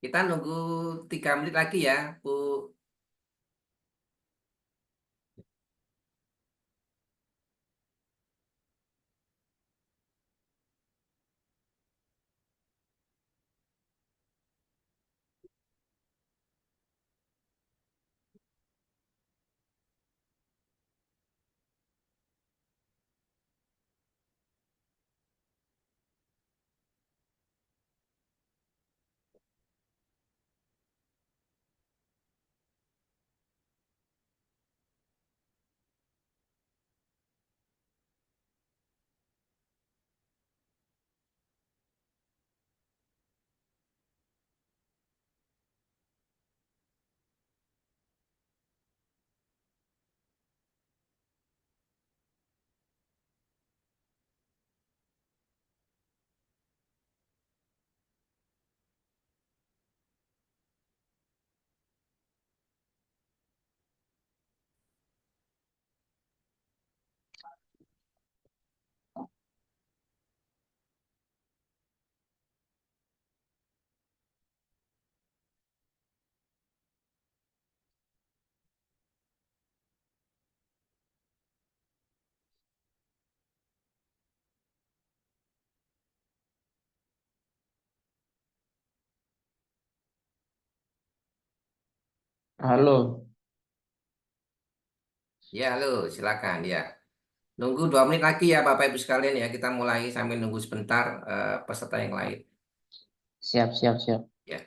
Kita nunggu 3 menit lagi ya, Bu. Halo, Ya, halo, silakan ya. Nunggu 2 menit lagi ya, Bapak Ibu sekalian ya. Kita mulai sambil nunggu sebentar peserta yang lain. siap, siap, siap. Ya.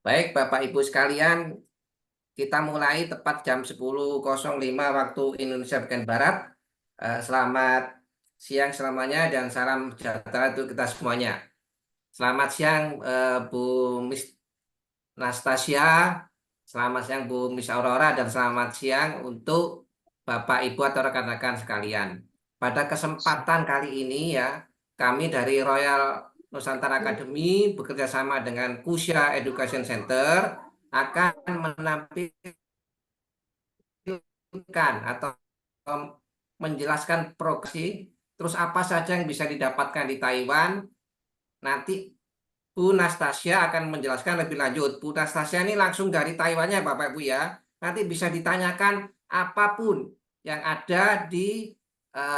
Baik, Bapak Ibu sekalian, kita mulai tepat jam 10.05 waktu Indonesia bagian Barat. Selamat siang selamanya dan salam sejahtera untuk kita semuanya. Selamat siang Bu Miss Nastasia, selamat siang Bu Miss Aurora, dan selamat siang untuk Bapak Ibu atau rekan-rekan sekalian. Pada kesempatan kali ini ya, kami dari Royal Nusantara Academy bekerja sama dengan Kusya Education Center akan menampilkan atau menjelaskan progresi, terus apa saja yang bisa didapatkan di Taiwan. Nanti Bu Nastasia akan menjelaskan lebih lanjut. Bu Nastasia ini langsung dari Taiwannya Bapak Ibu ya. Nanti bisa ditanyakan apapun yang ada di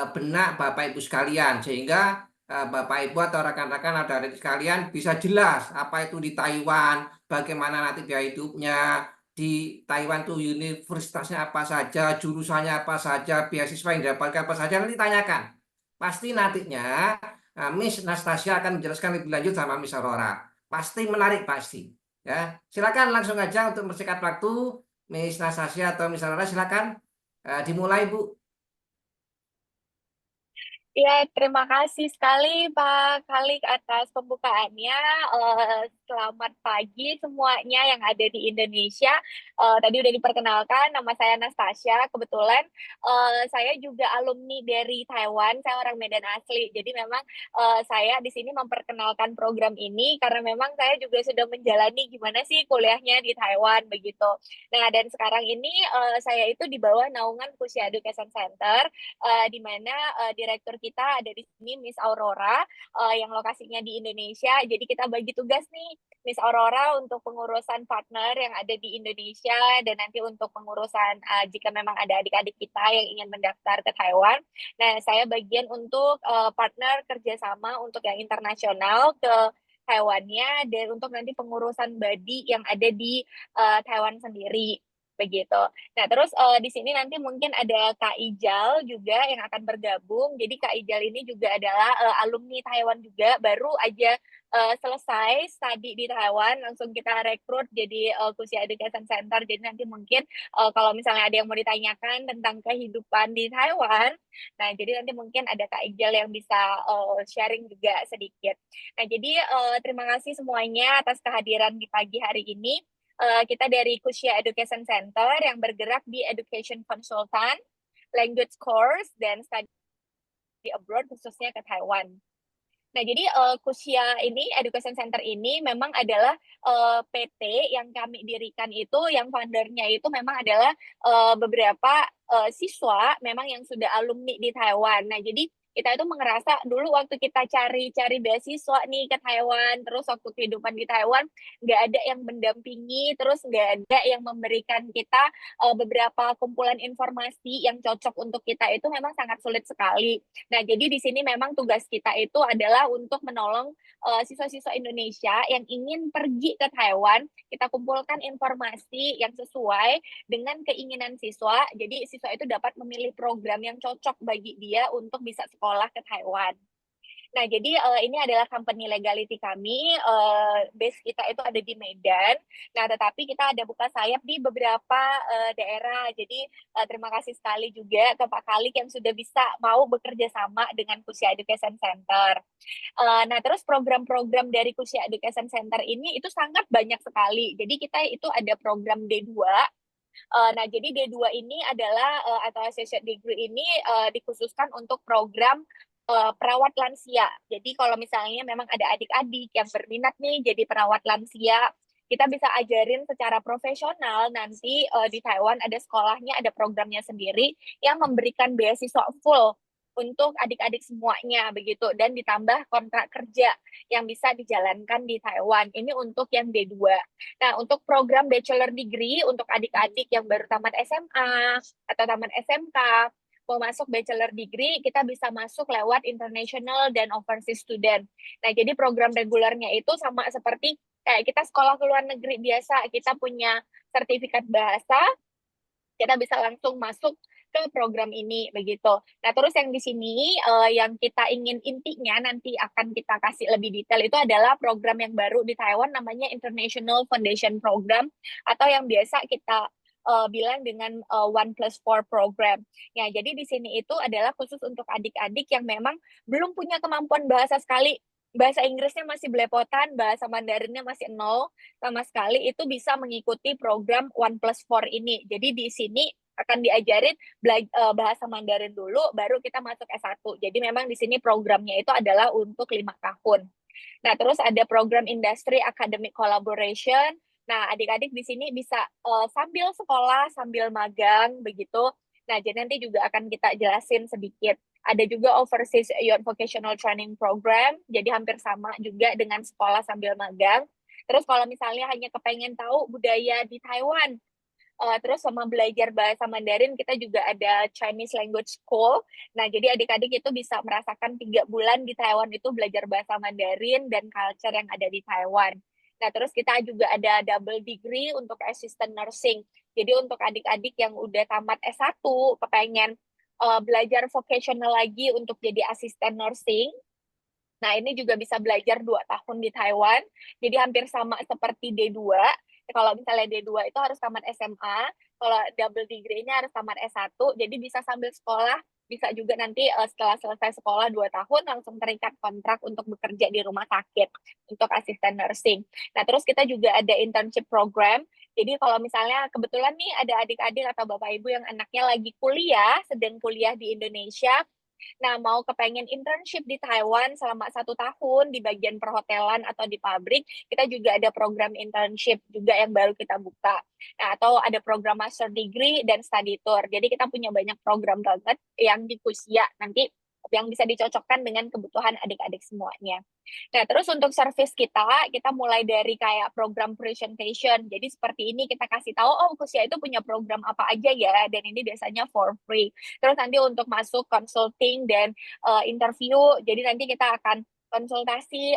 benak Bapak Ibu sekalian. Sehingga Bapak Ibu atau rekan-rekan atau adik sekalian bisa jelas apa itu di Taiwan, bagaimana nanti biaya hidupnya, di Taiwan tuh universitasnya apa saja, jurusannya apa saja, beasiswa yang didapatkan apa saja, nanti tanyakan. Pasti nantinya Miss Nastasia akan menjelaskan lebih lanjut sama Miss Aurora. Pasti menarik pasti. Ya, silakan langsung aja untuk mempersingkat waktu, Miss Nastasia atau Miss Aurora silakan dimulai Bu. Ya, terima kasih sekali Pak Khalik atas pembukaannya. Selamat pagi semuanya yang ada di Indonesia. Tadi udah diperkenalkan, nama saya Anastasia. Kebetulan saya juga alumni dari Taiwan. Saya orang Medan asli. Jadi memang saya di sini memperkenalkan program ini karena memang saya juga sudah menjalani gimana sih kuliahnya di Taiwan begitu. Nah, dan sekarang ini saya itu di bawah naungan Kusya Education Center, di mana direktur kita ada di sini Miss Aurora yang lokasinya di Indonesia. Jadi kita bagi tugas nih Miss Aurora untuk pengurusan partner yang ada di Indonesia dan nanti untuk pengurusan jika memang ada adik-adik kita yang ingin mendaftar ke Taiwan. Nah, saya bagian untuk partner kerjasama untuk yang internasional ke Taiwannya dan untuk nanti pengurusan body yang ada di Taiwan sendiri begitu. Nah, terus di sini nanti mungkin ada Kak Ijal juga yang akan bergabung. Jadi Kak Ijal ini juga adalah alumni Taiwan juga, baru aja selesai studi di Taiwan, langsung kita rekrut jadi Kusya Education Center. Jadi nanti mungkin kalau misalnya ada yang mau ditanyakan tentang kehidupan di Taiwan, nah jadi nanti mungkin ada Kak Ijal yang bisa sharing juga sedikit. Nah, jadi terima kasih semuanya atas kehadiran di pagi hari ini. Kita dari Kusya Education Center yang bergerak di Education Consultant, Language Course, dan Study Abroad khususnya ke Taiwan. Nah, jadi Kusya ini, Education Center ini memang adalah PT yang kami dirikan itu, yang foundernya itu memang adalah beberapa siswa memang yang sudah alumni di Taiwan. Nah, jadi kita itu merasa dulu waktu kita cari-cari beasiswa nih ke Taiwan, terus waktu kehidupan di Taiwan, nggak ada yang mendampingi, terus nggak ada yang memberikan kita beberapa kumpulan informasi yang cocok untuk kita itu memang sangat sulit sekali. Nah, jadi di sini memang tugas kita itu adalah untuk menolong siswa-siswa Indonesia yang ingin pergi ke Taiwan. Kita kumpulkan informasi yang sesuai dengan keinginan siswa. Jadi siswa itu dapat memilih program yang cocok bagi dia untuk bisa sekolah ke Taiwan. Nah, jadi ini adalah company legality kami. Base kita itu ada di Medan. Nah, tetapi kita ada buka sayap di beberapa daerah. Jadi terima kasih sekali juga ke Pak Khalik yang sudah bisa mau bekerja sama dengan Kusya Education Center. Nah, terus program-program dari Kusya Education Center ini itu sangat banyak sekali. Jadi kita itu ada program D2. Nah, jadi D2 ini adalah atau associate degree ini dikhususkan untuk program perawat lansia. Jadi kalau misalnya memang ada adik-adik yang berminat nih jadi perawat lansia, kita bisa ajarin secara profesional. Nanti di Taiwan ada sekolahnya, ada programnya sendiri yang memberikan beasiswa full untuk adik-adik semuanya begitu, dan ditambah kontrak kerja yang bisa dijalankan di Taiwan. Ini untuk yang D2. Nah, untuk program bachelor degree untuk adik-adik yang baru tamat SMA atau tamat SMK mau masuk bachelor degree, kita bisa masuk lewat international dan overseas student. Nah, jadi program regulernya itu sama seperti kayak kita sekolah ke luar negeri biasa, kita punya sertifikat bahasa, kita bisa langsung masuk ke ke program ini begitu. Nah, terus yang di sini yang kita ingin intinya nanti akan kita kasih lebih detail itu adalah program yang baru di Taiwan namanya International Foundation Program atau yang biasa kita bilang dengan 1+4 program. Ya, jadi di sini itu adalah khusus untuk adik-adik yang memang belum punya kemampuan bahasa sekali, bahasa Inggrisnya masih belepotan, bahasa Mandarinnya masih nol sama sekali, itu bisa mengikuti program 1+4 ini. Jadi di sini akan diajarin bahasa Mandarin dulu, baru kita masuk S1. Jadi memang di sini programnya itu adalah untuk 5 tahun. Nah, terus ada program Industry Academic Collaboration. Nah, adik-adik di sini bisa sambil sekolah, sambil magang, begitu. Nah, jadi nanti juga akan kita jelasin sedikit. Ada juga Overseas Youth Vocational Training Program, jadi hampir sama juga dengan sekolah sambil magang. Terus kalau misalnya hanya kepengen tahu budaya di Taiwan, terus sama belajar bahasa Mandarin, kita juga ada Chinese Language School. Nah, jadi adik-adik itu bisa merasakan 3 bulan di Taiwan itu belajar bahasa Mandarin dan culture yang ada di Taiwan. Nah, terus kita juga ada double degree untuk assistant nursing. Jadi untuk adik-adik yang udah tamat S1, kepengen belajar vocational lagi untuk jadi asisten nursing. Nah, ini juga bisa belajar 2 tahun di Taiwan. Jadi hampir sama seperti D2. Kalau misalnya D2 itu harus tamat SMA, kalau double degree-nya harus tamat S1. Jadi bisa sambil sekolah, bisa juga nanti setelah selesai sekolah 2 tahun langsung terikat kontrak untuk bekerja di rumah sakit untuk asisten nursing. Nah, terus kita juga ada internship program. Jadi kalau misalnya kebetulan nih ada adik-adik atau bapak ibu yang anaknya lagi kuliah, sedang kuliah di Indonesia, nah mau kepengen internship di Taiwan selama 1 tahun di bagian perhotelan atau di pabrik, kita juga ada program internship juga yang baru kita buka. Nah, atau ada program master degree dan study tour. Jadi kita punya banyak program banget yang di Fusia nanti yang bisa dicocokkan dengan kebutuhan adik-adik semuanya. Nah, terus untuk service kita mulai dari kayak program presentation. Jadi seperti ini kita kasih tahu, oh Fusia itu punya program apa aja ya, dan ini biasanya for free. Terus nanti untuk masuk consulting dan interview, jadi nanti kita akan konsultasi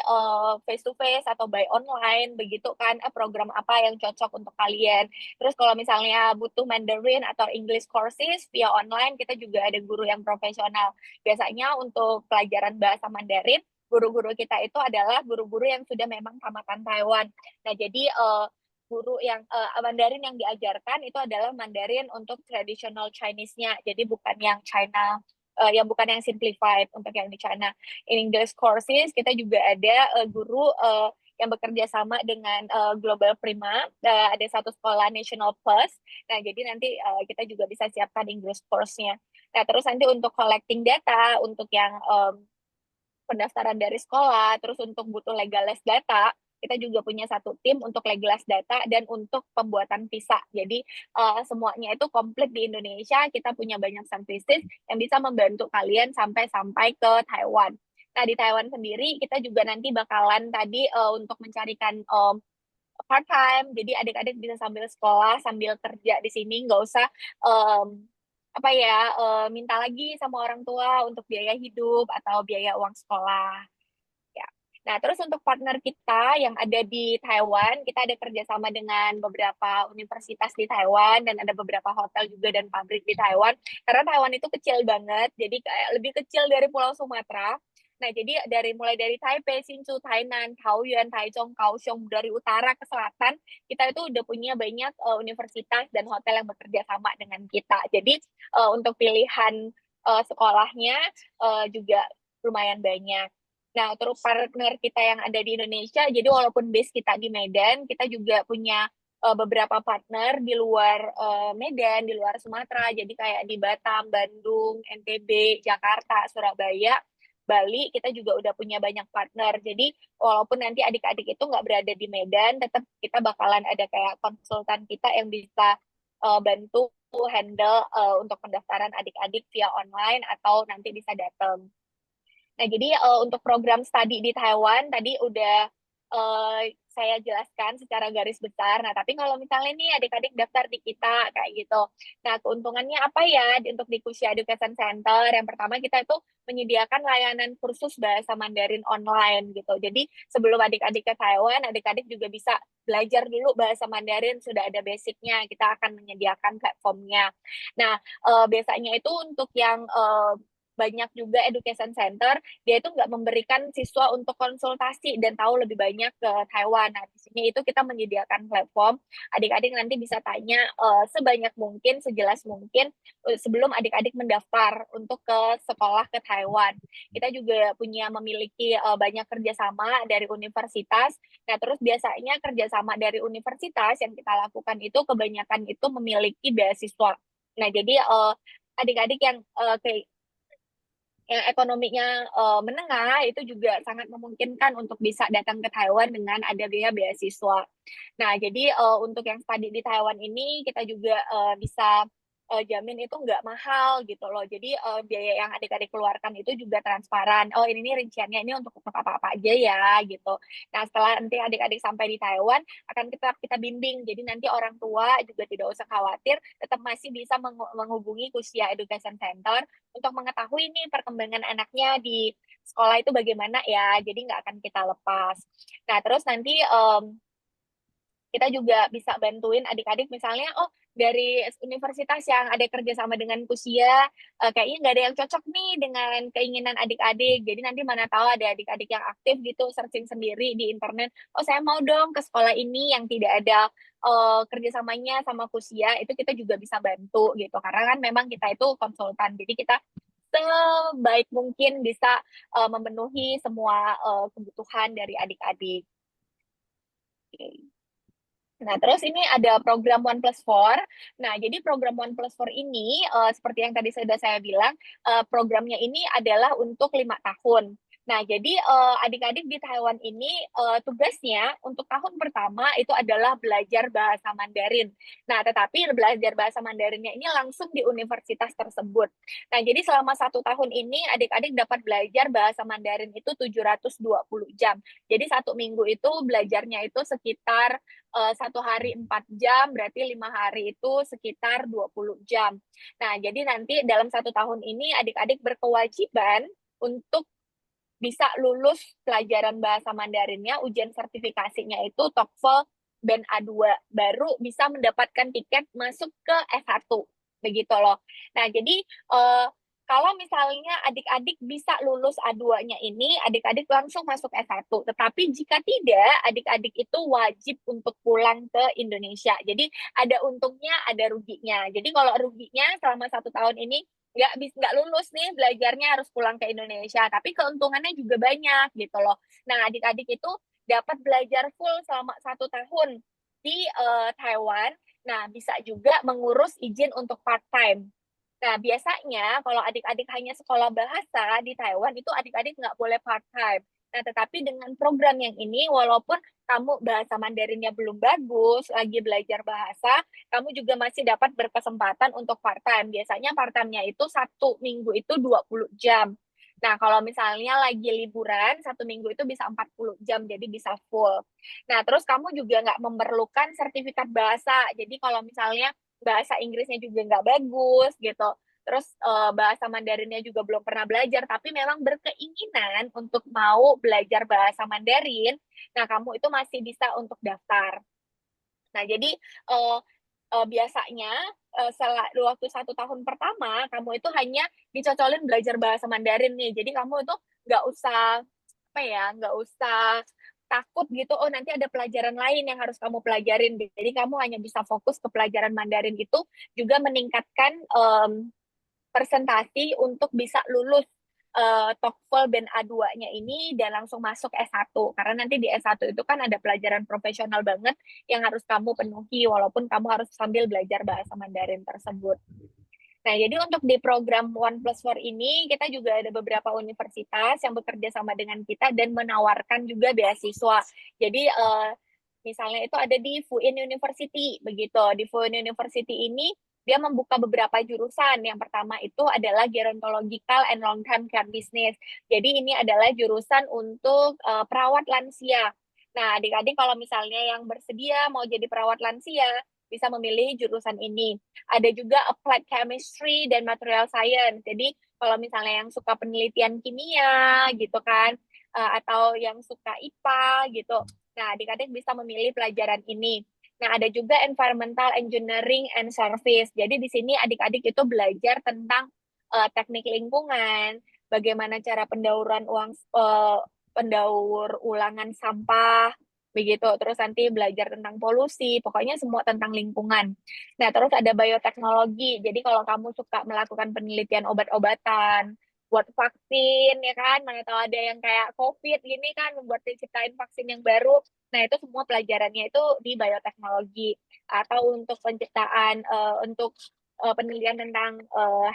face to face atau by online begitu kan, program apa yang cocok untuk kalian. Terus kalau misalnya butuh Mandarin atau English courses via online, kita juga ada guru yang profesional. Biasanya untuk pelajaran bahasa Mandarin, guru-guru kita itu adalah guru-guru yang sudah memang tamatan Taiwan. Nah, jadi guru yang Mandarin yang diajarkan itu adalah Mandarin untuk traditional Chinese-nya. Jadi bukan yang China yang bukan yang simplified untuk yang di China. In English courses kita juga ada guru yang bekerja sama dengan Global Prima, ada satu sekolah National Plus. Nah, jadi nanti kita juga bisa siapkan English course-nya. Nah, terus nanti untuk collecting data, untuk yang pendaftaran dari sekolah, terus untuk butuh legalize data, kita juga punya satu tim untuk legalize data dan untuk pembuatan visa. Jadi semuanya itu komplit di Indonesia. Kita punya banyak services yang bisa membantu kalian sampai ke Taiwan. Nah, di Taiwan sendiri kita juga nanti bakalan tadi untuk mencarikan part time. Jadi adik-adik bisa sambil sekolah, sambil kerja di sini, nggak usah minta lagi sama orang tua untuk biaya hidup atau biaya uang sekolah. Ya. Nah, terus untuk partner kita yang ada di Taiwan, kita ada kerjasama dengan beberapa universitas di Taiwan dan ada beberapa hotel juga dan pabrik di Taiwan. Karena Taiwan itu kecil banget, jadi kayak lebih kecil dari Pulau Sumatera. Nah, jadi mulai dari Taipei, Hsinchu, Tainan, Taoyuan, Taichung, Kaohsiung, dari utara ke selatan, kita itu udah punya banyak universitas dan hotel yang bekerja sama dengan kita. Jadi untuk pilihan sekolahnya juga lumayan banyak. Nah, terus partner kita yang ada di Indonesia, jadi walaupun base kita di Medan, kita juga punya beberapa partner di luar Medan, di luar Sumatera, jadi kayak di Batam, Bandung, NTB, Jakarta, Surabaya, Bali, kita juga udah punya banyak partner. Jadi walaupun nanti adik-adik itu nggak berada di Medan, tetap kita bakalan ada kayak konsultan kita yang bisa bantu handle untuk pendaftaran adik-adik via online atau nanti bisa datang. Nah, jadi untuk program studi di Taiwan tadi udah saya jelaskan secara garis besar. Nah, tapi kalau misalnya nih adik-adik daftar di kita kayak gitu. Nah, keuntungannya apa ya untuk di Kusia Education Center? Yang pertama kita itu menyediakan layanan kursus bahasa Mandarin online gitu. Jadi sebelum adik-adik ke Taiwan, adik-adik juga bisa belajar dulu bahasa Mandarin, sudah ada basicnya. Kita akan menyediakan platformnya. Nah, biasanya itu untuk yang banyak juga education center, dia itu nggak memberikan siswa untuk konsultasi dan tahu lebih banyak ke Taiwan. Nah, di sini itu kita menyediakan platform, adik-adik nanti bisa tanya sebanyak mungkin, sejelas mungkin sebelum adik-adik mendaftar untuk ke sekolah ke Taiwan. Kita juga memiliki banyak kerjasama dari universitas. Nah, terus biasanya kerjasama dari universitas yang kita lakukan itu kebanyakan itu memiliki beasiswa. Nah, jadi adik-adik yang ekonominya menengah itu juga sangat memungkinkan untuk bisa datang ke Taiwan dengan ada biaya beasiswa. Nah, jadi untuk yang studi di Taiwan ini kita juga bisa jamin itu nggak mahal gitu loh. Jadi biaya yang adik-adik keluarkan itu juga transparan. Oh, ini nih rinciannya ini untuk apa-apa aja ya gitu. Nah, setelah nanti adik-adik sampai di Taiwan akan kita bimbing. Jadi nanti orang tua juga tidak usah khawatir, tetap masih bisa menghubungi Kusia Education Center untuk mengetahui nih perkembangan anaknya di sekolah itu bagaimana ya. Jadi nggak akan kita lepas. Nah, terus nanti kita juga bisa bantuin adik-adik misalnya, oh dari universitas yang ada kerjasama dengan Kusia, kayaknya nggak ada yang cocok nih dengan keinginan adik-adik. Jadi nanti mana tahu ada adik-adik yang aktif gitu, searching sendiri di internet. Oh saya mau dong ke sekolah ini yang tidak ada kerjasamanya sama Kusia, itu kita juga bisa bantu gitu. Karena kan memang kita itu konsultan, jadi kita sebaik mungkin bisa memenuhi semua kebutuhan dari adik-adik. Oke. Nah, terus ini ada program One Plus Four. Nah, jadi program One Plus Four ini, seperti yang tadi sudah saya bilang, programnya ini adalah untuk 5 tahun. Nah, jadi adik-adik di Taiwan ini tugasnya untuk tahun pertama itu adalah belajar bahasa Mandarin. Nah, tetapi belajar bahasa Mandarinnya ini langsung di universitas tersebut. Nah, jadi selama 1 tahun ini adik-adik dapat belajar bahasa Mandarin itu 720 jam. Jadi 1 minggu itu belajarnya itu sekitar 1 hari 4 jam, berarti 5 hari itu sekitar 20 jam. Nah, jadi nanti dalam 1 tahun ini adik-adik berkewajiban untuk bisa lulus pelajaran bahasa Mandarinnya, ujian sertifikasinya itu TOEFL Band A2, baru bisa mendapatkan tiket masuk ke S1, begitu loh. Nah, jadi kalau misalnya adik-adik bisa lulus A2-nya ini, adik-adik langsung masuk S1. Tetapi jika tidak, adik-adik itu wajib untuk pulang ke Indonesia. Jadi ada untungnya, ada ruginya. Jadi kalau ruginya selama 1 tahun ini nggak lulus nih belajarnya harus pulang ke Indonesia, tapi keuntungannya juga banyak gitu loh. Nah, adik-adik itu dapat belajar full selama 1 tahun di Taiwan. Nah, bisa juga mengurus izin untuk part time. Nah, biasanya kalau adik-adik hanya sekolah bahasa di Taiwan itu adik-adik nggak boleh part time. Nah, tetapi dengan program yang ini, walaupun kamu bahasa Mandarinnya belum bagus, lagi belajar bahasa, kamu juga masih dapat berkesempatan untuk part time. Biasanya part time-nya itu 1 minggu itu 20 jam. Nah, kalau misalnya lagi liburan, 1 minggu itu bisa 40 jam, jadi bisa full. Nah, terus kamu juga nggak memerlukan sertifikat bahasa. Jadi kalau misalnya bahasa Inggrisnya juga nggak bagus gitu, terus bahasa Mandarinnya juga belum pernah belajar, tapi memang berkeinginan untuk mau belajar bahasa Mandarin, nah kamu itu masih bisa untuk daftar. Nah, jadi biasanya waktu 1 tahun pertama kamu itu hanya dicocolin belajar bahasa Mandarin nih. Jadi kamu itu nggak usah apa ya, nggak usah takut gitu. Oh nanti ada pelajaran lain yang harus kamu pelajarin. Jadi kamu hanya bisa fokus ke pelajaran Mandarin itu, juga meningkatkan presentasi untuk bisa lulus TOEFL Band A2-nya ini dan langsung masuk S1. Karena nanti di S1 itu kan ada pelajaran profesional banget yang harus kamu penuhi walaupun kamu harus sambil belajar bahasa Mandarin tersebut. Nah, jadi untuk di program One Plus Four ini, kita juga ada beberapa universitas yang bekerja sama dengan kita dan menawarkan juga beasiswa. Jadi, misalnya itu ada di Fuin University, begitu. Di Fuin University ini, dia membuka beberapa jurusan. Yang pertama itu adalah Gerontological and Long-Term Care Business. Jadi, ini adalah jurusan untuk perawat lansia. Nah, adik-adik kalau misalnya yang bersedia mau jadi perawat lansia, bisa memilih jurusan ini. Ada juga Applied Chemistry dan Material Science. Jadi, kalau misalnya yang suka penelitian kimia gitu kan, atau yang suka IPA gitu. Nah, adik-adik bisa memilih pelajaran ini. Nah, ada juga Environmental Engineering and Service. Jadi, di sini adik-adik itu belajar tentang teknik lingkungan, bagaimana cara pendaur ulangan sampah, begitu. Terus nanti belajar tentang polusi, pokoknya semua tentang lingkungan. Nah, terus ada bioteknologi. Jadi kalau kamu suka melakukan penelitian obat-obatan, buat vaksin, ya kan, mana tahu ada yang kayak COVID gini kan, membuat ciptain vaksin yang baru. Nah, itu semua pelajarannya itu di bioteknologi. Atau untuk penciptaan, untuk penelitian tentang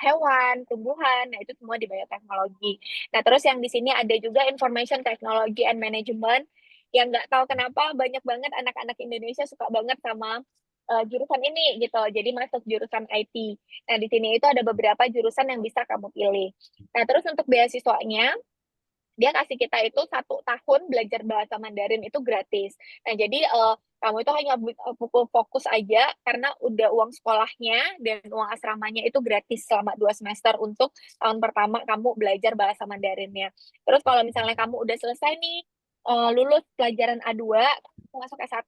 hewan, tumbuhan, nah itu semua di bioteknologi. Nah, terus yang di sini ada juga Information Technology and Management, yang nggak tahu kenapa banyak banget anak-anak Indonesia suka banget sama jurusan ini gitu. Jadi masuk jurusan IT. Nah, di sini itu ada beberapa jurusan yang bisa kamu pilih. Nah, terus untuk beasiswanya, dia kasih kita itu 1 tahun belajar bahasa Mandarin itu gratis. Nah, jadi kamu itu hanya fokus aja karena udah uang sekolahnya dan uang asramanya itu gratis selama 2 semester untuk tahun pertama kamu belajar bahasa Mandarinnya. Terus kalau misalnya kamu udah selesai nih, lulus pelajaran A2, masuk S1.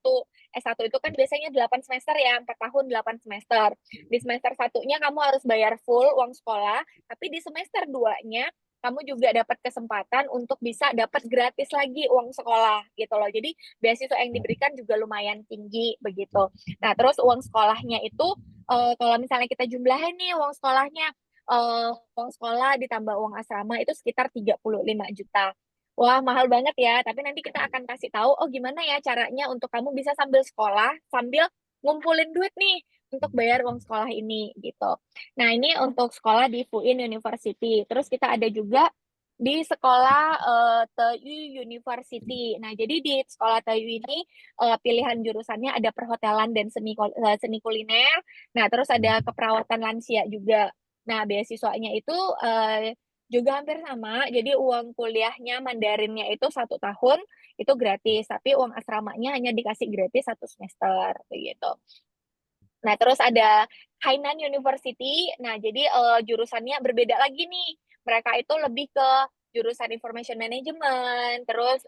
S1 itu kan biasanya 8 semester ya, 4 tahun 8 semester. Di semester satunya kamu harus bayar full uang sekolah, tapi di semester 2-nya kamu juga dapat kesempatan untuk bisa dapat gratis lagi uang sekolah gitu loh. Jadi beasiswa yang diberikan juga lumayan tinggi begitu. Nah, terus uang sekolahnya itu kalau misalnya kita jumlahin nih uang sekolahnya, uang sekolah ditambah uang asrama itu sekitar 35 juta. Wah, mahal banget ya. Tapi nanti kita akan kasih tahu, oh gimana ya caranya untuk kamu bisa sambil sekolah, sambil ngumpulin duit nih untuk bayar uang sekolah ini gitu. Nah, ini untuk sekolah di FUIN University. Terus kita ada juga di sekolah TU University. Nah, jadi di sekolah TU ini pilihan jurusannya ada perhotelan dan seni kuliner. Nah, terus ada keperawatan lansia juga. Nah, beasiswanya itu juga hampir sama. Jadi uang kuliahnya Mandarinnya itu 1 tahun itu gratis, tapi uang asramanya hanya dikasih gratis 1 semester begitu. Nah, terus ada Hainan University. Nah, jadi jurusannya berbeda lagi nih. Mereka itu lebih ke jurusan Information Management, terus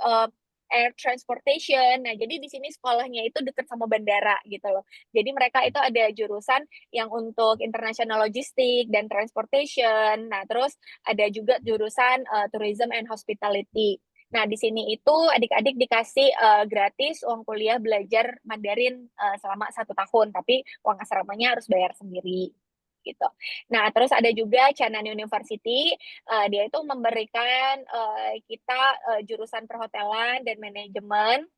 Air Transportation. Nah, jadi di sini sekolahnya itu dekat sama bandara gitu loh. Jadi mereka itu ada jurusan yang untuk International Logistics dan Transportation. Nah, terus ada juga jurusan Tourism and Hospitality. Nah, di sini itu adik-adik dikasih gratis uang kuliah belajar Mandarin selama 1 tahun, tapi uang asramanya harus bayar sendiri gitu. Nah, terus ada juga Chanan University, dia itu memberikan kita jurusan perhotelan dan manajemen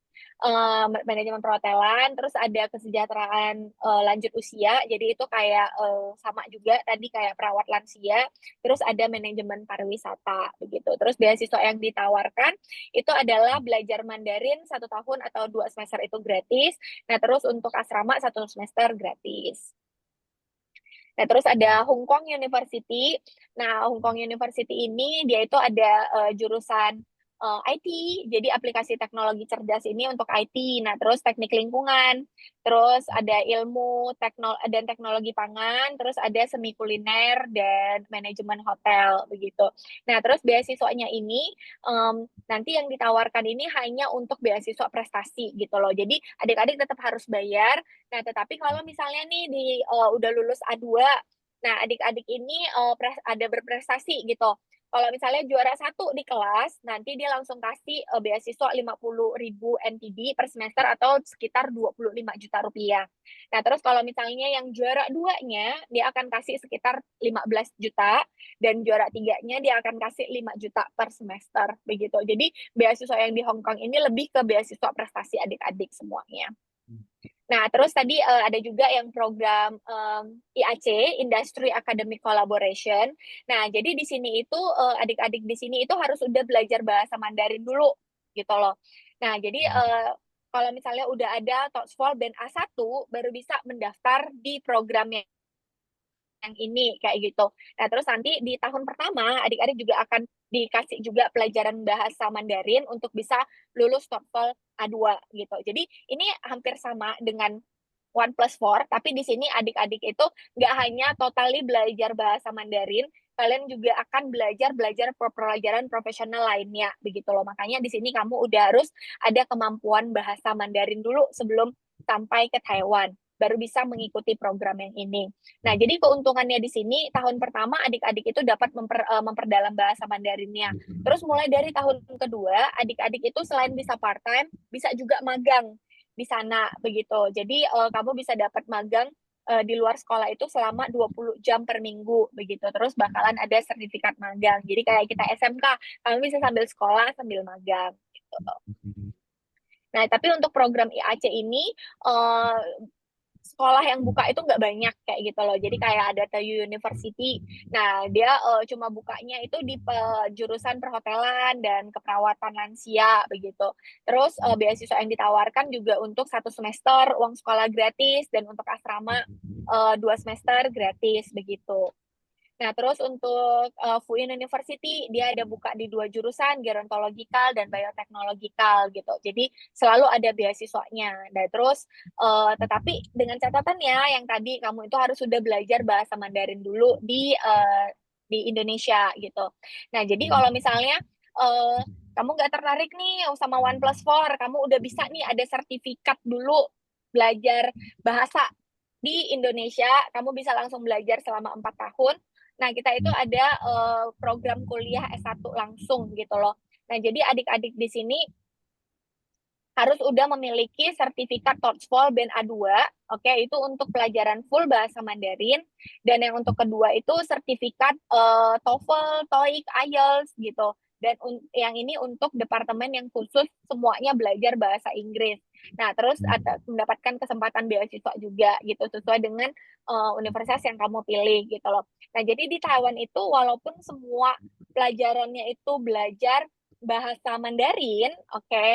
perhotelan, terus ada kesejahteraan lanjut usia, jadi itu kayak sama juga tadi kayak perawat lansia, terus ada manajemen pariwisata begitu. Terus beasiswa yang ditawarkan itu adalah belajar Mandarin 1 tahun atau 2 semester itu gratis. Nah, terus untuk asrama 1 semester gratis. Nah, terus ada Hong Kong University. Nah, Hong Kong University ini dia itu ada jurusan IT, jadi aplikasi teknologi cerdas ini untuk IT. Nah, terus teknik lingkungan, terus ada ilmu dan teknologi pangan, terus ada semi kuliner dan manajemen hotel begitu. Nah, terus beasiswanya ini nanti yang ditawarkan ini hanya untuk beasiswa prestasi gitu loh. Jadi adik-adik tetap harus bayar. Nah, tetapi kalau misalnya nih udah lulus A2, nah adik-adik ini ada berprestasi gitu. Kalau misalnya juara 1 di kelas, nanti dia langsung kasih beasiswa 50.000 NTD per semester atau sekitar 25 juta rupiah. Nah, terus kalau misalnya yang juara 2-nya, dia akan kasih sekitar 15 juta, dan juara 3-nya dia akan kasih 5 juta per semester, begitu. Jadi beasiswa yang di Hong Kong ini lebih ke beasiswa prestasi adik-adik semuanya. Nah, terus tadi ada juga yang program IAC, Industry Academic Collaboration. Nah, jadi di sini itu adik-adik di sini itu harus udah belajar bahasa Mandarin dulu gitu loh. Nah, jadi kalau misalnya udah ada TOEFL band A1 baru bisa mendaftar di programnya yang ini kayak gitu. Nah, terus nanti di tahun pertama adik-adik juga akan dikasih juga pelajaran bahasa Mandarin untuk bisa lulus TOEFL A2 gitu. Jadi ini hampir sama dengan 1+4, tapi di sini adik-adik itu nggak hanya totally belajar bahasa Mandarin, kalian juga akan belajar pelajaran profesional lainnya begitu loh. Makanya di sini kamu udah harus ada kemampuan bahasa Mandarin dulu sebelum sampai ke Taiwan, baru bisa mengikuti program yang ini. Nah, jadi keuntungannya di sini tahun pertama adik-adik itu dapat memperdalam bahasa Mandarinnya. Terus mulai dari tahun kedua, adik-adik itu selain bisa part-time, bisa juga magang di sana begitu. Jadi kamu bisa dapat magang di luar sekolah itu selama 20 jam per minggu begitu. Terus bakalan ada sertifikat magang. Jadi kayak kita SMK, kamu bisa sambil sekolah sambil magang gitu. Nah, tapi untuk program IAC ini sekolah yang buka itu nggak banyak kayak gitu loh. Jadi kayak ada Tayu University. Nah, dia cuma bukanya itu di jurusan perhotelan dan keperawatan lansia begitu. Terus beasiswa yang ditawarkan juga untuk 1 semester uang sekolah gratis dan untuk asrama 2 semester gratis begitu. Nah, terus untuk Fuin University, dia ada buka di 2 jurusan, gerontologikal dan bioteknologikal gitu. Jadi selalu ada beasiswanya. Nah, terus tetapi dengan catatannya yang tadi kamu itu harus sudah belajar bahasa Mandarin dulu di Indonesia gitu. Nah, jadi kalau misalnya kamu nggak tertarik nih sama 1+4, kamu udah bisa nih ada sertifikat dulu belajar bahasa di Indonesia, kamu bisa langsung belajar selama 4 tahun. Nah, kita itu ada program kuliah S1 langsung gitu loh. Nah, jadi adik-adik di sini harus udah memiliki sertifikat TOEFL Band A2, oke, itu untuk pelajaran full bahasa Mandarin, dan yang untuk kedua itu sertifikat TOEFL, TOEIC, IELTS gitu. Dan yang ini untuk departemen yang khusus semuanya belajar bahasa Inggris. Nah, terus mendapatkan kesempatan beasiswa juga gitu sesuai dengan universitas yang kamu pilih gitu loh. Nah, jadi di Taiwan itu walaupun semua pelajarannya itu belajar bahasa Mandarin, oke,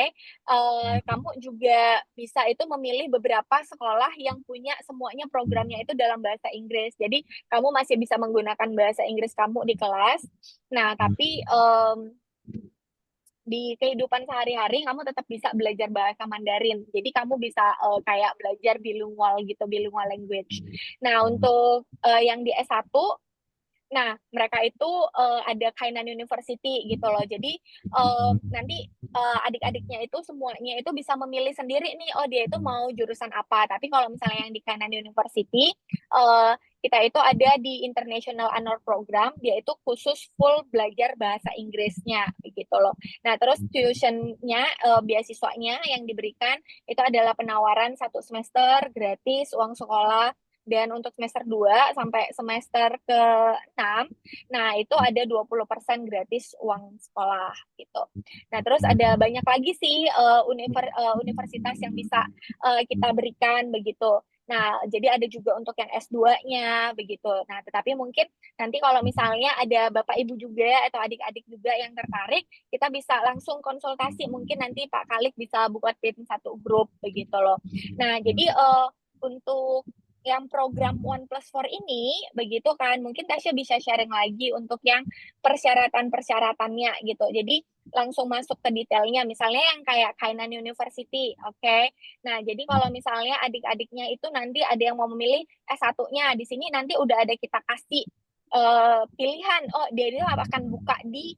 kamu juga bisa itu memilih beberapa sekolah yang punya semuanya programnya itu dalam bahasa Inggris. Jadi kamu masih bisa menggunakan bahasa Inggris kamu di kelas. Nah, tapi di kehidupan sehari-hari kamu tetap bisa belajar bahasa Mandarin. Jadi kamu bisa kayak belajar bilingual gitu, bilingual language. Nah, untuk yang di S1, nah, mereka itu ada Kainan University gitu loh. Jadi nanti adik-adiknya itu semuanya itu bisa memilih sendiri nih, oh dia itu mau jurusan apa. Tapi kalau misalnya yang di Kainan University, kita itu ada di International Honor Program, dia itu khusus full belajar bahasa Inggrisnya gitu loh. Nah, terus tuitionnya, beasiswanya yang diberikan itu adalah penawaran 1 semester gratis uang sekolah. Dan untuk semester 2 sampai semester ke-6, nah itu ada 20% gratis uang sekolah gitu. Nah, terus ada banyak lagi sih universitas yang bisa kita berikan begitu. Nah, jadi ada juga untuk yang S2-nya begitu. Nah, tetapi mungkin nanti kalau misalnya ada Bapak Ibu juga atau adik-adik juga yang tertarik, kita bisa langsung konsultasi. Mungkin nanti Pak Kalik bisa buat tim satu grup begitu loh. Nah, jadi untuk yang program 1+4 ini begitu kan, mungkin Tasya bisa sharing lagi untuk yang persyaratan-persyaratannya gitu. Jadi langsung masuk ke detailnya, misalnya yang kayak Kainan University, oke. Nah, jadi kalau misalnya adik-adiknya itu nanti ada yang mau memilih S1-nya, di sini nanti udah ada kita kasih pilihan, oh dia itu akan buka di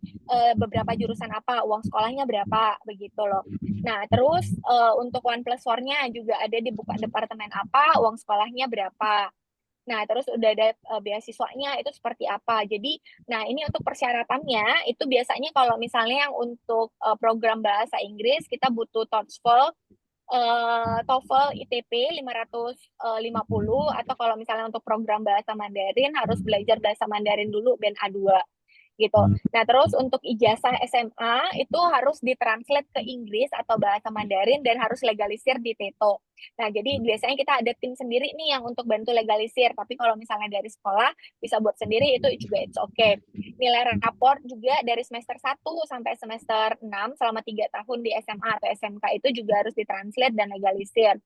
beberapa jurusan apa, uang sekolahnya berapa, begitu loh. Nah, terus untuk 1+4-nya juga ada dibuka departemen apa, uang sekolahnya berapa. Nah, terus udah ada beasiswanya itu seperti apa. Jadi, nah ini untuk persyaratannya, itu biasanya kalau misalnya yang untuk program bahasa Inggris, kita butuh TOEFL, TOEFL ITP 550, atau kalau misalnya untuk program bahasa Mandarin harus belajar bahasa Mandarin dulu Band A2 gitu. Nah, terus untuk ijazah SMA itu harus ditranslate ke Inggris atau bahasa Mandarin dan harus legalisir di TETO. Nah, jadi biasanya kita ada tim sendiri nih yang untuk bantu legalisir, tapi kalau misalnya dari sekolah bisa buat sendiri itu juga it's okay. Nilai raport juga dari semester 1 sampai semester 6 selama 3 tahun di SMA atau SMK itu juga harus ditranslate dan legalisir.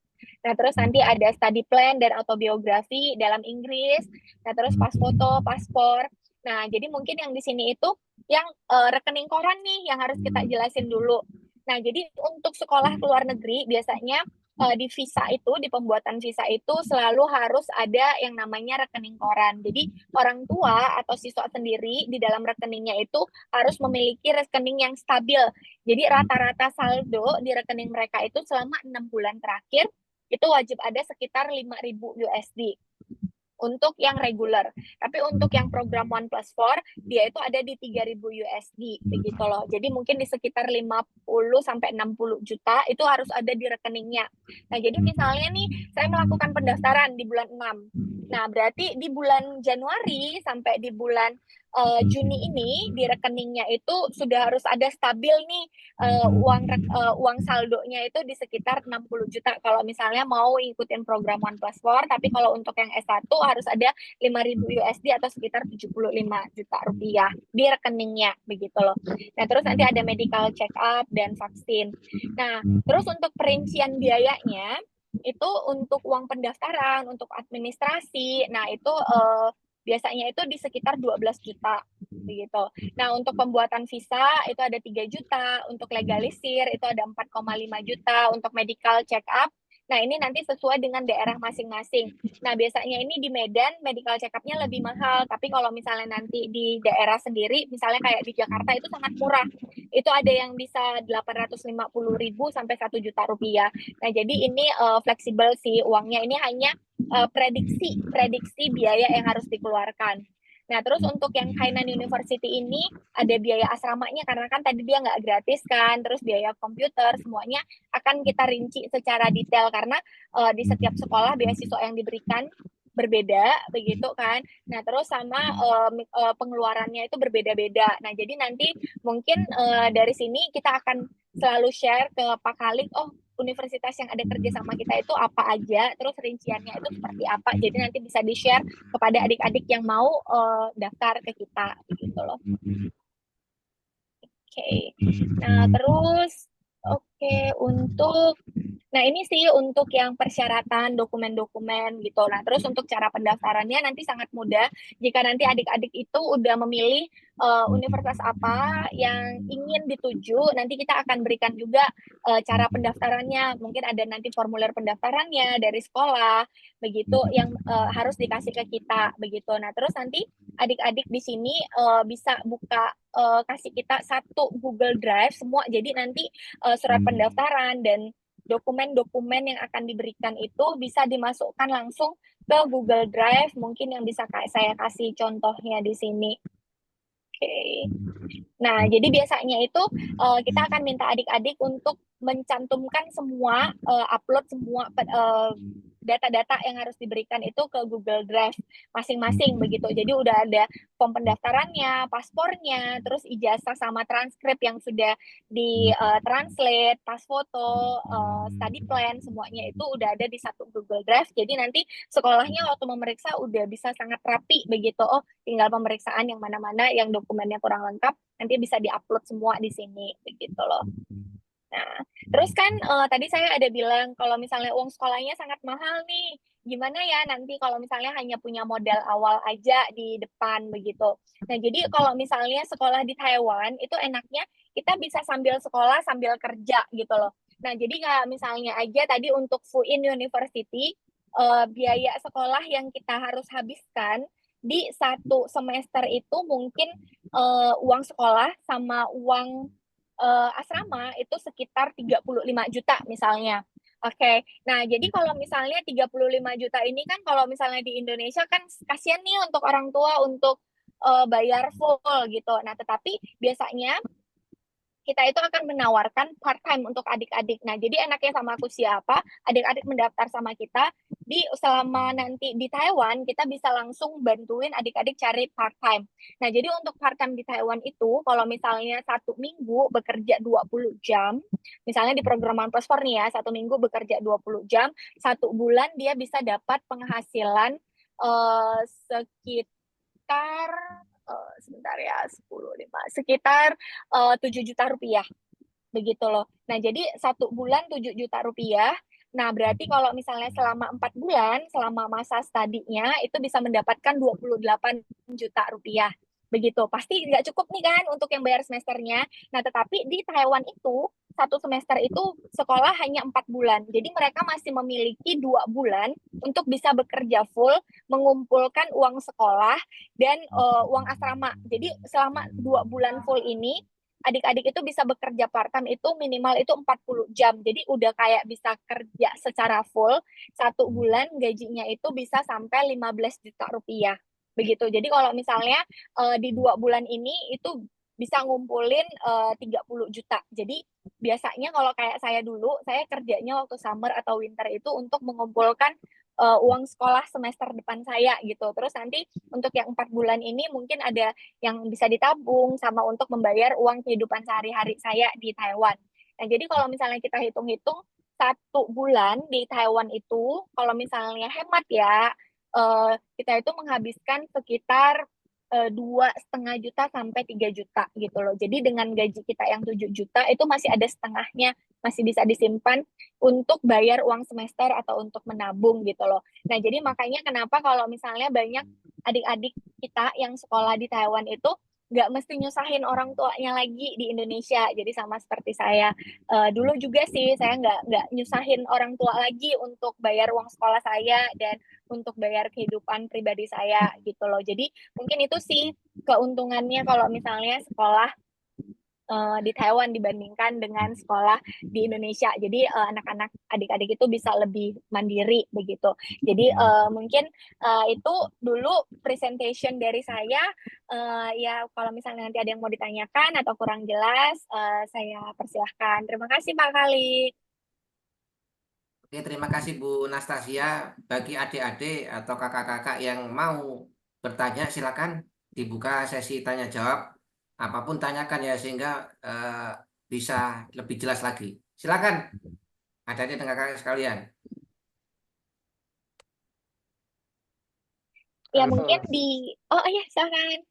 Nah, terus nanti ada study plan dan autobiografi dalam Inggris. Nah, terus pas foto, paspor. Nah, jadi mungkin yang di sini itu yang rekening koran nih yang harus kita jelasin dulu. Nah, jadi untuk sekolah ke luar negeri biasanya di visa itu, di pembuatan visa itu selalu harus ada yang namanya rekening koran. Jadi orang tua atau siswa sendiri di dalam rekeningnya itu harus memiliki rekening yang stabil. Jadi rata-rata saldo di rekening mereka itu selama 6 bulan terakhir itu wajib ada sekitar 5.000 USD untuk yang reguler. Tapi untuk yang program One Plus 4, dia itu ada di 3.000 USD, begitu loh. Jadi mungkin di sekitar 50 sampai 60 juta itu harus ada di rekeningnya. Nah, jadi misalnya nih, saya melakukan pendaftaran di bulan 6. Nah, berarti di bulan Januari sampai di bulan Juni ini, di rekeningnya itu sudah harus ada stabil nih uang saldonya itu di sekitar 60 juta kalau misalnya mau ikutin program One Plus 4, tapi kalau untuk yang S1 harus ada 5.000 USD atau sekitar 75 juta rupiah di rekeningnya begitu loh. Nah, terus nanti ada medical check up dan vaksin. Nah, terus untuk perincian biayanya itu untuk uang pendaftaran, untuk administrasi, nah itu biasanya itu di sekitar 12 juta begitu. Nah, untuk pembuatan visa itu ada 3 juta, untuk legalisir itu ada 4,5 juta, untuk medical check up. Nah, ini nanti sesuai dengan daerah masing-masing. Nah, biasanya ini di Medan medical check up-nya lebih mahal, tapi kalau misalnya nanti di daerah sendiri, misalnya kayak di Jakarta itu sangat murah. Itu ada yang bisa 850.000 sampai 1 juta rupiah. Nah, jadi ini fleksibel sih uangnya. Ini hanya prediksi biaya yang harus dikeluarkan. Nah, terus untuk yang Hainan University ini ada biaya asramanya karena kan tadi dia nggak gratis kan, terus biaya komputer semuanya akan kita rinci secara detail karena di setiap sekolah beasiswa yang diberikan berbeda begitu kan. Nah, terus sama pengeluarannya itu berbeda-beda. Nah, jadi nanti mungkin dari sini kita akan selalu share ke Pak Khalid, oh universitas yang ada kerja sama kita itu apa aja, terus rinciannya itu seperti apa. Jadi nanti bisa di-share kepada adik-adik yang mau daftar ke kita gitu loh. Oke. Nah, terus untuk nah ini sih untuk yang persyaratan dokumen-dokumen gitu. Nah, terus untuk cara pendaftarannya nanti sangat mudah. Jika nanti adik-adik itu udah memilih universitas apa yang ingin dituju, nanti kita akan berikan juga cara pendaftarannya. Mungkin ada nanti formulir pendaftarannya dari sekolah, begitu yang harus dikasih ke kita, begitu. Nah, terus nanti adik-adik di sini bisa buka kasih kita satu Google Drive semua. Jadi nanti surat pendaftaran dan dokumen-dokumen yang akan diberikan itu bisa dimasukkan langsung ke Google Drive. Mungkin yang bisa saya kasih contohnya di sini. Oke. Nah, jadi biasanya itu kita akan minta adik-adik untuk mencantumkan semua, upload semua data-data yang harus diberikan itu ke Google Drive masing-masing begitu. Jadi udah ada form pendaftarannya, paspornya, terus ijazah sama transkrip yang sudah di translate, pas foto, study plan, semuanya itu udah ada di satu Google Drive. Jadi nanti sekolahnya waktu memeriksa udah bisa sangat rapi begitu. Oh, tinggal pemeriksaan yang mana-mana yang dokumennya kurang lengkap nanti bisa diupload semua di sini begitu loh. Nah, terus kan tadi saya ada bilang kalau misalnya uang sekolahnya sangat mahal nih, gimana ya nanti kalau misalnya hanya punya modal awal aja di depan begitu. Nah, jadi kalau misalnya sekolah di Taiwan itu enaknya kita bisa sambil sekolah sambil kerja gitu loh. Nah, jadi kayak misalnya aja tadi untuk Fuin University biaya sekolah yang kita harus habiskan di satu semester itu mungkin uang sekolah sama uang asrama itu sekitar 35 juta misalnya. Oke. Nah, jadi kalau misalnya 35 juta ini kan kalau misalnya di Indonesia kan kasihan nih untuk orang tua untuk bayar full gitu. Nah, tetapi biasanya kita itu akan menawarkan part-time untuk adik-adik. Nah, jadi enaknya sama aku siapa, adik-adik mendaftar sama kita, selama nanti di Taiwan, kita bisa langsung bantuin adik-adik cari part-time. Nah, jadi untuk part-time di Taiwan itu, kalau misalnya 1 minggu bekerja 20 jam, misalnya di program One Plus 4 nih ya, 1 minggu bekerja 20 jam, 1 bulan dia bisa dapat penghasilan sekitar sebentar ya 10,5 sekitar 7 juta rupiah begitu loh. Nah, jadi 1 bulan 7 juta rupiah. Nah, berarti kalau misalnya selama 4 bulan selama masa studinya itu bisa mendapatkan 28 juta rupiah begitu. Pasti nggak cukup nih kan untuk yang bayar semesternya. Nah, tetapi di Taiwan itu satu semester itu sekolah hanya 4 bulan. Jadi mereka masih memiliki 2 bulan untuk bisa bekerja full, mengumpulkan uang sekolah dan uang asrama. Jadi selama 2 bulan full ini adik-adik itu bisa bekerja part-time itu minimal itu 40 jam. Jadi udah kayak bisa kerja secara full, 1 bulan gajinya itu bisa sampai 15 juta rupiah. Begitu. Jadi kalau misalnya di 2 bulan ini itu bisa ngumpulin 30 juta. Jadi biasanya kalau kayak saya dulu, saya kerjanya waktu summer atau winter itu untuk mengumpulkan uang sekolah semester depan saya gitu. Terus nanti untuk yang 4 bulan ini mungkin ada yang bisa ditabung sama untuk membayar uang kehidupan sehari-hari saya di Taiwan. Nah, jadi kalau misalnya kita hitung-hitung 1 bulan di Taiwan itu, kalau misalnya hemat ya, kita itu menghabiskan sekitar 2,5 juta sampai 3 juta gitu loh. Jadi dengan gaji kita yang 7 juta itu masih ada setengahnya, masih bisa disimpan untuk bayar uang semester atau untuk menabung gitu loh. Nah, jadi makanya kenapa kalau misalnya banyak adik-adik kita yang sekolah di Taiwan itu nggak mesti nyusahin orang tuanya lagi di Indonesia. Jadi sama seperti saya dulu juga sih, saya nggak nyusahin orang tua lagi untuk bayar uang sekolah saya dan untuk bayar kehidupan pribadi saya gitu loh. Jadi mungkin itu sih keuntungannya kalau misalnya sekolah di Taiwan dibandingkan dengan sekolah di Indonesia. Jadi anak-anak adik-adik itu bisa lebih mandiri begitu. Jadi mungkin itu dulu presentation dari saya. Ya kalau misalnya nanti ada yang mau ditanyakan atau kurang jelas, saya persilahkan. Terima kasih Pak Khalid. Oke, terima kasih Bu Nastasia. Bagi adik-adik atau kakak-kakak yang mau bertanya, silakan dibuka sesi tanya jawab. Apapun tanyakan ya sehingga bisa lebih jelas lagi. Silakan adik-adik dan kakak sekalian. Ya Halo, mungkin oh iya silakan.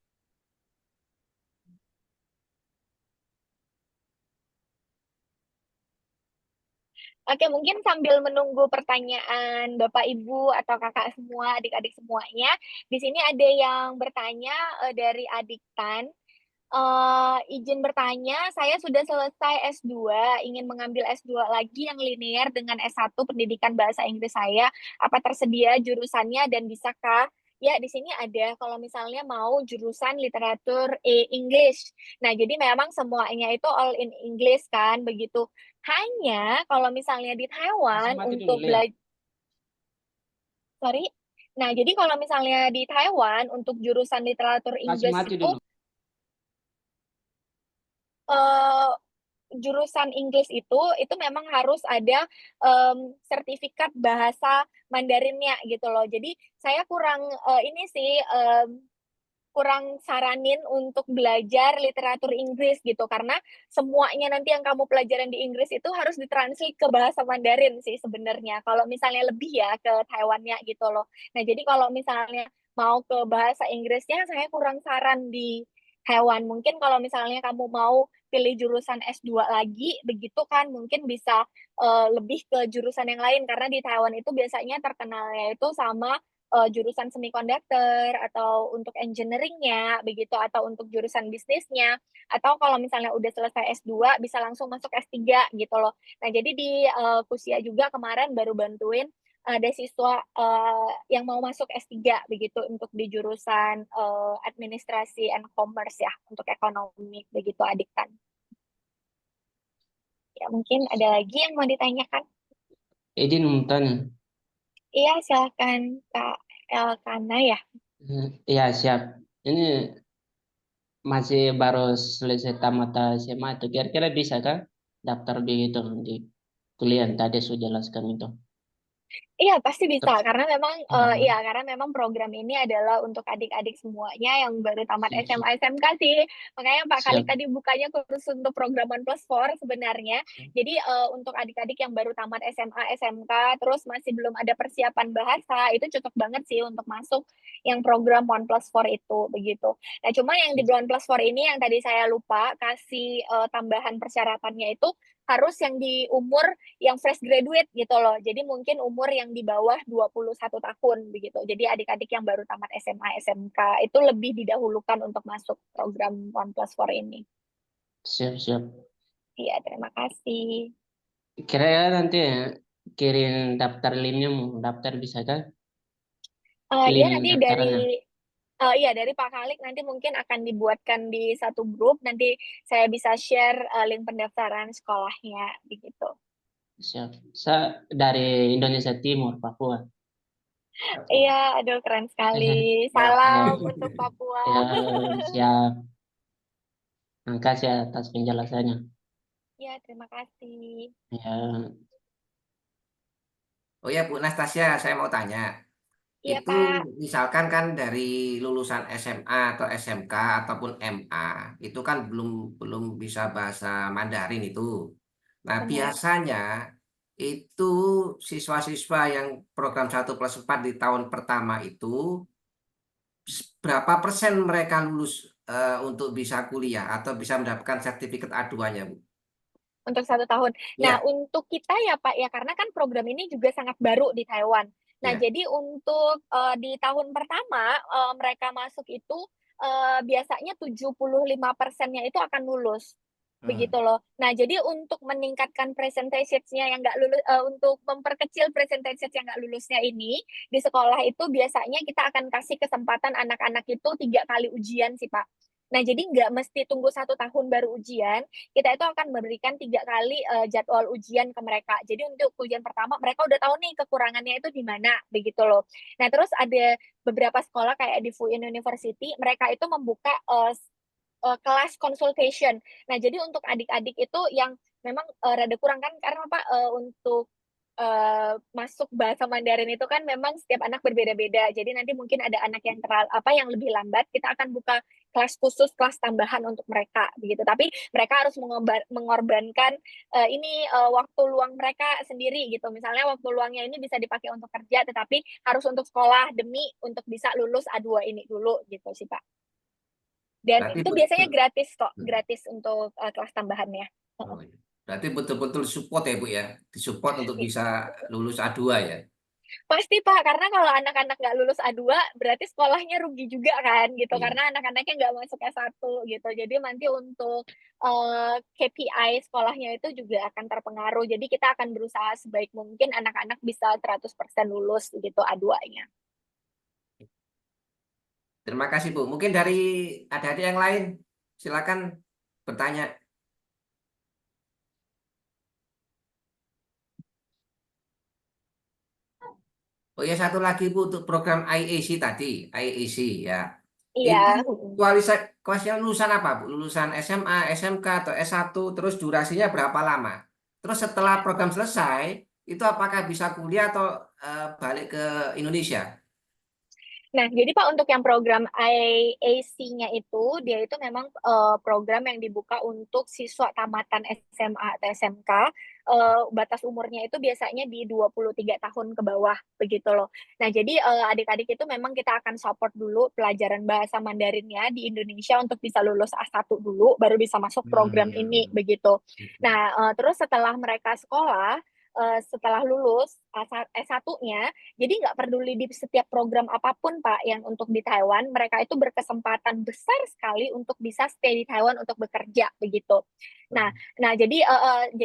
Oke, mungkin sambil menunggu pertanyaan Bapak Ibu atau kakak semua, adik-adik semuanya, di sini ada yang bertanya dari Adik Tan. Izin bertanya, saya sudah selesai S2, ingin mengambil S2 lagi yang linear dengan S1 pendidikan bahasa Inggris saya. Apa tersedia jurusannya dan bisakah? Ya, di sini ada kalau misalnya mau jurusan literatur English. Nah, jadi memang semuanya itu all in English kan, begitu. Hanya kalau misalnya di masih Taiwan mati dulu, untuk Lea. belajar, sorry. Nah, jadi kalau misalnya di Taiwan untuk jurusan literatur Masih Inggris mati itu dulu. eh, jurusan Inggris itu memang harus ada sertifikat bahasa Mandarinnya gitu loh. Jadi saya kurang ini sih kurang saranin untuk belajar literatur Inggris gitu karena semuanya nanti yang kamu pelajaran di Inggris itu harus ditranslate ke bahasa Mandarin sih sebenarnya. Kalau misalnya lebih ya ke Taiwannya gitu loh. Nah, jadi kalau misalnya mau ke bahasa Inggrisnya saya kurang saran di Taiwan. Mungkin kalau misalnya kamu mau pilih jurusan S2 lagi begitu kan mungkin bisa lebih ke jurusan yang lain karena di Taiwan itu biasanya terkenalnya itu sama jurusan semiconductor atau untuk engineeringnya begitu atau untuk jurusan bisnisnya atau kalau misalnya udah selesai S2 bisa langsung masuk S3 gitu loh. Nah, jadi di Kusia juga kemarin baru bantuin ada siswa yang mau masuk S3 begitu untuk di jurusan administrasi and commerce ya untuk ekonomi begitu adik kan. Ya, mungkin ada lagi yang mau ditanyakan. Izin mau tanya. Iya, silakan Kak Elkana ya. Iya, siap. Ini masih baru selesai tamat SMA itu. Kira-kira bisa kan daftar begitu di kuliah yang tadi sudah jelaskan itu. Iya, pasti bisa Terus, karena memang program ini adalah untuk adik-adik semuanya yang baru tamat siap, siap, SMA SMK sih. Makanya Pak Khalid siap, tadi bukanya khusus untuk program 1+4 sebenarnya. siap. Jadi untuk adik-adik yang baru tamat SMA SMK terus masih belum ada persiapan bahasa, itu cocok banget sih untuk masuk yang program 1+4 itu begitu. Nah, cuma yang di 1+4 ini yang tadi saya lupa kasih tambahan persyaratannya itu harus yang di umur yang fresh graduate gitu loh. Jadi mungkin umur yang yang di bawah 21 tahun begitu. Jadi adik-adik yang baru tamat SMA, SMK itu lebih didahulukan untuk masuk program 1+4 ini. Siap, siap. Iya, terima kasih. Kira-kira nanti kirim daftar linknya mau daftar bisa kan? Dia Link nanti dari daftarnya. iya dari Pak Khalid nanti mungkin akan dibuatkan di satu grup. Nanti saya bisa share link pendaftaran sekolahnya begitu. Siap. Saya dari Indonesia Timur, Papua. Iya, aduh keren sekali. Ya. Salam untuk Papua. Ya, siap. Makasih atas penjelasannya. Ya, terima kasih. Ya, Oh ya Bu Nastasia, saya mau tanya. Iya, Itu Pak. misalkan kan dari lulusan SMA atau SMK ataupun MA, itu kan belum belum bisa bahasa Mandarin itu. Nah, Benar. biasanya itu siswa-siswa yang program 1+4 di tahun pertama itu berapa persen mereka lulus untuk bisa kuliah atau bisa mendapatkan sertifikat A2-nya, Bu? Untuk 1 tahun. Nah, Ya, untuk kita ya Pak ya, karena kan program ini juga sangat baru di Taiwan. Nah, ya. jadi untuk di tahun pertama mereka masuk itu biasanya 75%-nya itu akan lulus. Begitu Hmm. loh. Nah, jadi untuk meningkatkan percentage-nya yang nggak lulus, untuk memperkecil percentage yang nggak lulusnya ini, di sekolah itu biasanya kita akan kasih kesempatan anak-anak itu 3 kali ujian sih Pak. Nah, jadi nggak mesti tunggu 1 tahun baru ujian, kita itu akan memberikan 3 kali jadwal ujian ke mereka. Jadi untuk ujian pertama mereka udah tahu nih kekurangannya itu di mana, begitu loh. Nah terus ada beberapa sekolah kayak di Fu In University, mereka itu membuka kelas consultation. Nah jadi untuk adik-adik itu yang memang rada kurang kan karena apa untuk masuk bahasa Mandarin itu kan memang setiap anak berbeda-beda. Jadi nanti mungkin ada anak yang yang lebih lambat, kita akan buka kelas khusus, kelas tambahan untuk mereka begitu. Tapi mereka harus mengorbankan waktu luang mereka sendiri gitu. Misalnya waktu luangnya ini bisa dipakai untuk kerja, tetapi harus untuk sekolah demi untuk bisa lulus A2 ini dulu gitu sih Pak. Dan Berarti itu biasanya betul. gratis kok, Hmm. gratis untuk kelas tambahannya. Oh, iya. Berarti betul-betul support ya Bu ya, disupport untuk bisa lulus A2 ya. Pasti Pak, karena kalau anak-anak nggak lulus A2, berarti sekolahnya rugi juga kan gitu, Iya. karena anak-anaknya nggak masuk S1 gitu. Jadi nanti untuk KPI sekolahnya itu juga akan terpengaruh. Jadi kita akan berusaha sebaik mungkin anak-anak bisa 100% lulus gitu A2-nya. Terima kasih Bu. Mungkin dari adik-adik yang lain, silakan bertanya. Oh ya satu lagi Bu untuk program IAC tadi, IAC ya. Iya. Itu kualitasnya lulusan apa Bu? Lulusan SMA, SMK atau S1, terus durasinya berapa lama? Terus setelah program selesai, itu apakah bisa kuliah atau balik ke Indonesia? Nah, jadi Pak untuk yang program IAC-nya itu, dia itu memang program yang dibuka untuk siswa tamatan SMA atau SMK. Batas umurnya itu biasanya di 23 tahun ke bawah, begitu loh. Nah, jadi adik-adik itu memang kita akan support dulu pelajaran bahasa Mandarinnya di Indonesia untuk bisa lulus A1 dulu, baru bisa masuk program ini, Hmm. begitu. Nah, terus setelah mereka sekolah, setelah lulus S1-nya, jadi nggak peduli di setiap program apapun Pak yang untuk di Taiwan, mereka itu berkesempatan besar sekali untuk bisa stay di Taiwan untuk bekerja begitu. Nah, jadi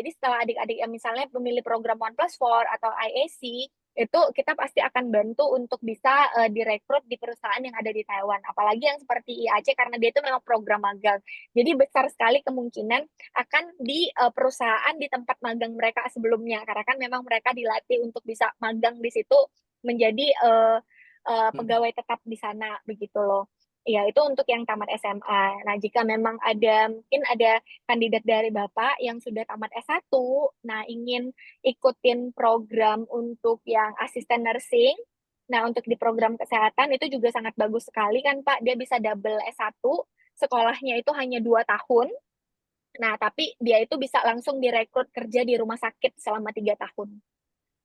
setelah adik-adik yang misalnya memilih program 1+4 atau IAC, itu kita pasti akan bantu untuk bisa direkrut di perusahaan yang ada di Taiwan. Apalagi yang seperti IAC karena dia itu memang program magang. Jadi besar sekali kemungkinan akan di perusahaan di tempat magang mereka sebelumnya karena kan memang mereka dilatih untuk bisa magang di situ menjadi pegawai tetap di sana begitu loh. Ya, itu untuk yang tamat SMA. Nah, jika memang mungkin ada kandidat dari Bapak yang sudah tamat S1, nah ingin ikutin program untuk yang asisten nursing, nah untuk di program kesehatan itu juga sangat bagus sekali kan Pak, dia bisa double S1, sekolahnya itu hanya 2 tahun, nah tapi dia itu bisa langsung direkrut kerja di rumah sakit selama 3 tahun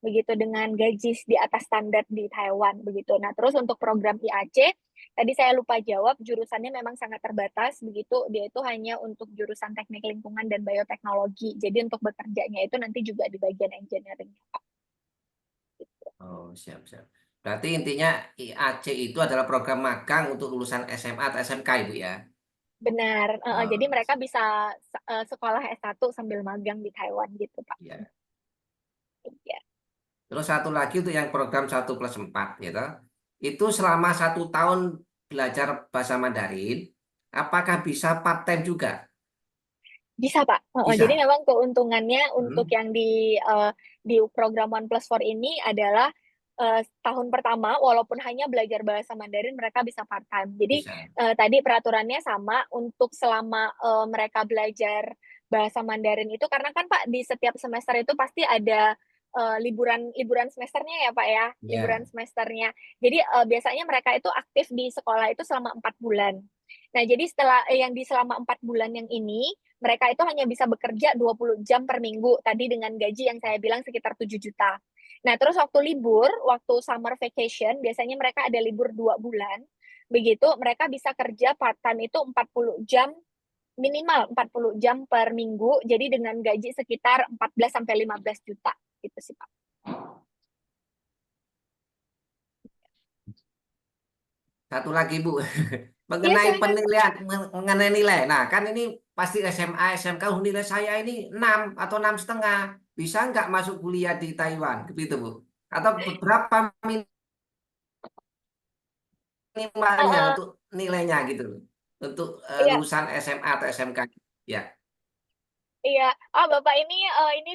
begitu dengan gaji di atas standar di Taiwan begitu. Nah, terus untuk program IAC tadi saya lupa jawab jurusannya memang sangat terbatas begitu. Dia itu hanya untuk jurusan teknik lingkungan dan bioteknologi. Jadi untuk bekerjanya itu nanti juga di bagian engineering. Oh, siap-siap. Berarti intinya IAC itu adalah program magang untuk lulusan SMA atau SMK, Ibu ya? Benar. Jadi Oh, mereka bisa sekolah S1 sambil magang di Taiwan gitu, Pak. ya. Iya. Terus satu lagi untuk yang program 1+4 gitu. Itu selama 1 tahun belajar bahasa Mandarin, apakah bisa part-time juga? Bisa, Pak. Jadi Bisa. memang keuntungannya untuk Hmm, yang di program One Plus 4 ini adalah tahun pertama, walaupun hanya belajar bahasa Mandarin, mereka bisa part-time. Jadi bisa. tadi peraturannya sama untuk selama mereka belajar bahasa Mandarin itu, karena kan Pak di setiap semester itu pasti ada liburan liburan semesternya ya Pak ya, liburan Ya. semesternya. Jadi biasanya mereka itu aktif di sekolah itu selama 4 bulan. Nah, jadi setelah yang di selama 4 bulan yang ini mereka itu hanya bisa bekerja 20 jam per minggu, tadi dengan gaji yang saya bilang sekitar 7 juta. Nah, terus waktu libur, waktu summer vacation, biasanya mereka ada libur 2 bulan. Begitu, mereka bisa kerja part-time itu 40 jam, minimal 40 jam per minggu, jadi dengan gaji sekitar 14 sampai 15 juta. Gitu sih, Pak. Satu lagi, Bu. Iya, Mengenai silahkan. penilaian, mengenai nilai. Nah, kan ini pasti SMA, SMK, nilai saya ini 6 atau 6,5. Bisa nggak masuk kuliah di Taiwan? Begitu, Bu. Atau berapa minimalnya Uh, untuk nilainya gitu loh. Untuk iya, lulusan SMA atau SMK. Ya. iya. Bapak ini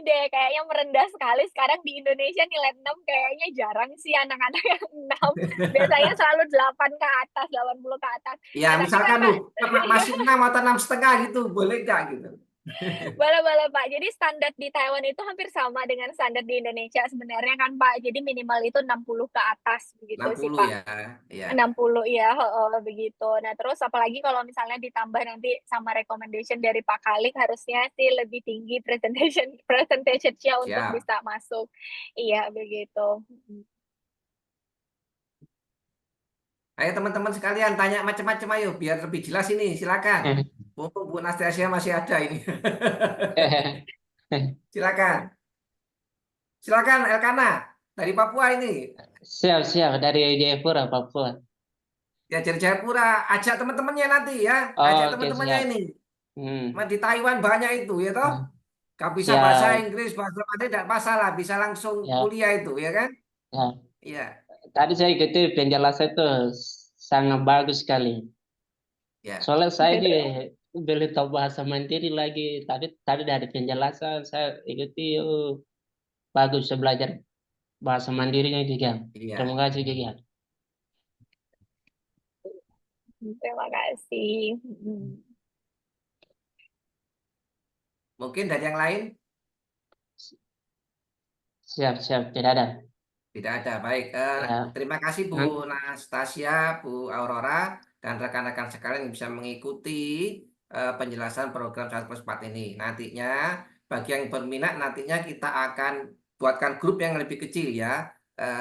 deh kayaknya merendah sekali. Sekarang di Indonesia nilai 6 kayaknya jarang sih anak-anak yang 6. Biasanya selalu 8 ke atas, 80 ke atas. Ya, Nah, tapi kan misalkan Pak, lu masih 6 atau 6,5 gitu, boleh nggak gitu? boleh-boleh Pak. Jadi standar di Taiwan itu hampir sama dengan standar di Indonesia sebenarnya kan Pak. Jadi minimal itu 60 ke atas begitu enam sih puluh Pak. ya. Ya. 60 ya, begitu. Nah, terus apalagi kalau misalnya ditambah nanti sama recommendation dari Pak Kalik harusnya sih lebih tinggi presentation-nya untuk Siap. bisa masuk. Iya, begitu. Ayo teman-teman sekalian tanya macam-macam ayo biar lebih jelas ini. Silakan. Mumpung Bu Nastasia masih ada ini. Silakan. Silakan Elkana dari Papua ini. Siap-siap dari Jayapura, Papua. Ya dari Jayapura, ajak teman-temannya nanti ya. Ajak Oke, teman-temannya siap. ini. Hmm. Di Taiwan banyak itu ya toh. Kau bisa bahasa Siap. Inggris, bahasa Mandarin tidak masalah, bisa langsung Ya, kuliah itu ya kan? ya. Iya, Tadi saya ikuti penjelasan itu sangat bagus sekali. ya. Soalnya saya Oke, di terima. beli tahu bahasa mandiri lagi. Tadi tadi dari penjelasan saya ikuti, bagus saya belajar bahasa mandirinya juga. Terima Iya. kasih juga. Terima kasih. Mungkin dari yang lain Siap-siap, tidak ada. tidak ada. Baik, Ya, terima kasih Bu nanti, Nastasia, Bu Aurora, dan rekan-rekan sekalian yang bisa mengikuti penjelasan program 1+4 ini. Nantinya, bagi yang berminat, nantinya kita akan buatkan grup yang lebih kecil ya,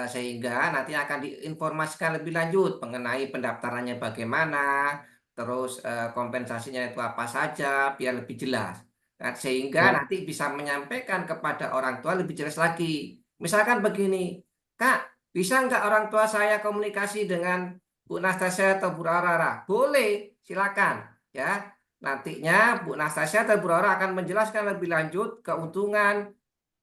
sehingga nanti akan diinformasikan lebih lanjut mengenai pendaftarannya bagaimana, terus kompensasinya itu apa saja, biar lebih jelas. Nah, sehingga ya, nanti bisa menyampaikan kepada orang tua lebih jelas lagi. Misalkan begini, Kak, bisa nggak orang tua saya komunikasi dengan Bu Nastasia atau Bu Aurora? Boleh, silakan. Ya, nantinya Bu Nastasia atau Bu Aurora akan menjelaskan lebih lanjut keuntungan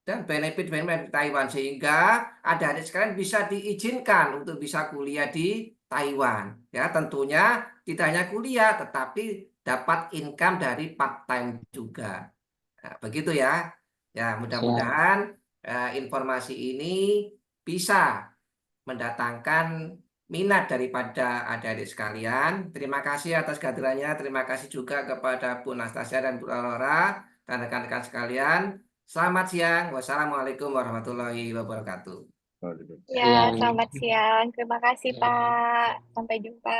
dan benefit-benefit Taiwan sehingga adik-adik sekalian bisa diizinkan untuk bisa kuliah di Taiwan. Ya, tentunya tidak hanya kuliah, tetapi dapat income dari part-time juga. Nah, begitu ya. Ya, siap. mudah-mudahan informasi ini bisa mendatangkan minat daripada adik-adik sekalian. Terima kasih atas kehadirannya. Terima kasih juga kepada Bu Nastasia dan Bu Aurora dan rekan-rekan sekalian. Selamat siang. Wassalamualaikum warahmatullahi wabarakatuh. Ya, Yang selamat siang. Terima kasih, ya, Pak. Sampai jumpa.